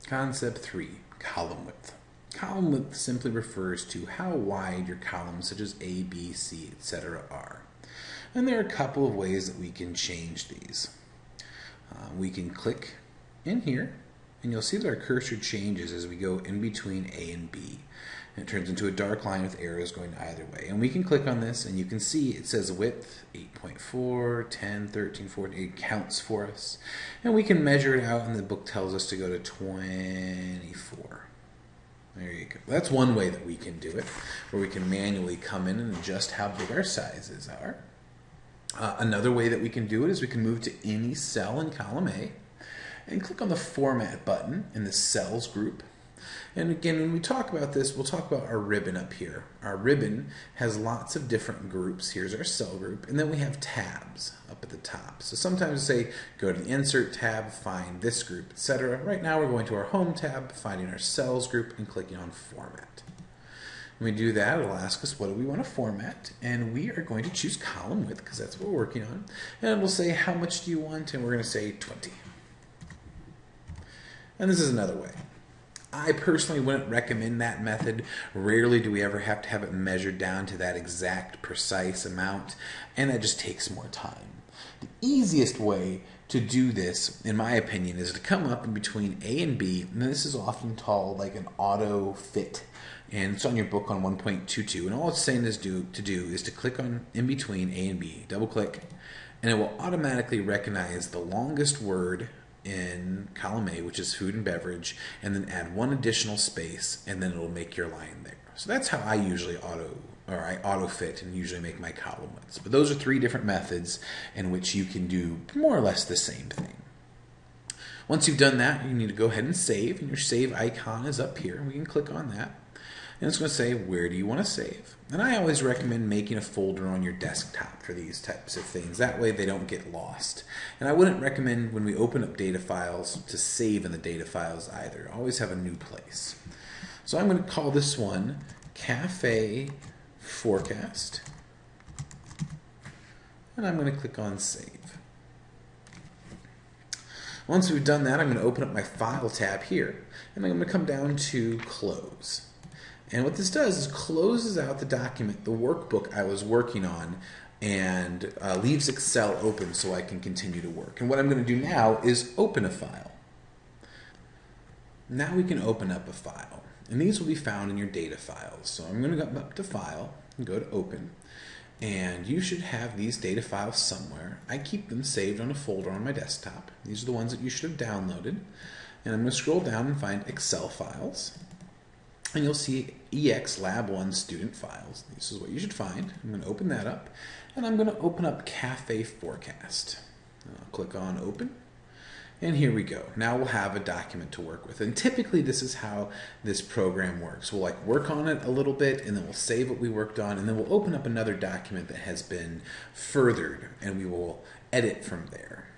Concept 3, column width. Column width simply refers to how wide your columns such as A, B, C, etc. are. And there are a couple of ways that we can change these. We can click in here, and you'll see that our cursor changes as we go in between A and B. And it turns into a dark line with arrows going either way. And we can click on this, and you can see it says width, 8.4, 10, 13, 14. It counts for us. And we can measure it out, and the book tells us to go to 24. There you go. That's one way that we can do it, where we can manually come in and adjust how big our sizes are. Another way that we can do it is we can move to any cell in column A and click on the Format button in the Cells group. And again, when we talk about this, we'll talk about our ribbon up here. Our ribbon has lots of different groups. Here's our cell group, and then we have tabs up at the top. So sometimes we say, go to the Insert tab, find this group, etc. Right now we're going to our Home tab, finding our Cells group, and clicking on Format. When we do that, it'll ask us what do we want to format, and we are going to choose column width because that's what we're working on. And we'll say how much do you want, and we're going to say 20. And this is another way. I personally wouldn't recommend that method. Rarely do we ever have to have it measured down to that exact precise amount, and that just takes more time. The easiest way to do this, in my opinion, is to come up in between A and B, and this is often called like an auto fit. And it's on your book on 1.22, and all it's saying is to click on in between A and B, double click, and it will automatically recognize the longest word in column A, which is food and beverage, and then add one additional space, and then it'll make your line there. So that's how I usually auto fit and usually make my column widths. But those are 3 different methods in which you can do more or less the same thing. Once you've done that, you need to go ahead and save, and your save icon is up here. We can click on that. And it's going to say, where do you want to save? And I always recommend making a folder on your desktop for these types of things. That way they don't get lost. And I wouldn't recommend when we open up data files to save in the data files either. Always have a new place. So I'm going to call this one Cafe Forecast. And I'm going to click on Save. Once we've done that, I'm going to open up my File tab here. And I'm going to come down to Close. And what this does is closes out the document, the workbook I was working on, and leaves Excel open so I can continue to work. And what I'm going to do now is open a file. Now we can open up a file. And these will be found in your data files. So I'm going to go up to File and go to Open. And you should have these data files somewhere. I keep them saved on a folder on my desktop. These are the ones that you should have downloaded. And I'm going to scroll down and find Excel files. And you'll see EX Lab 1 student files. This is what you should find. I'm going to open that up. And I'm going to open up Cafe Forecast. I'll click on Open. And here we go. Now we'll have a document to work with. And typically this is how this program works. We'll work on it a little bit, and then we'll save what we worked on, and then we'll open up another document that has been furthered, and we will edit from there.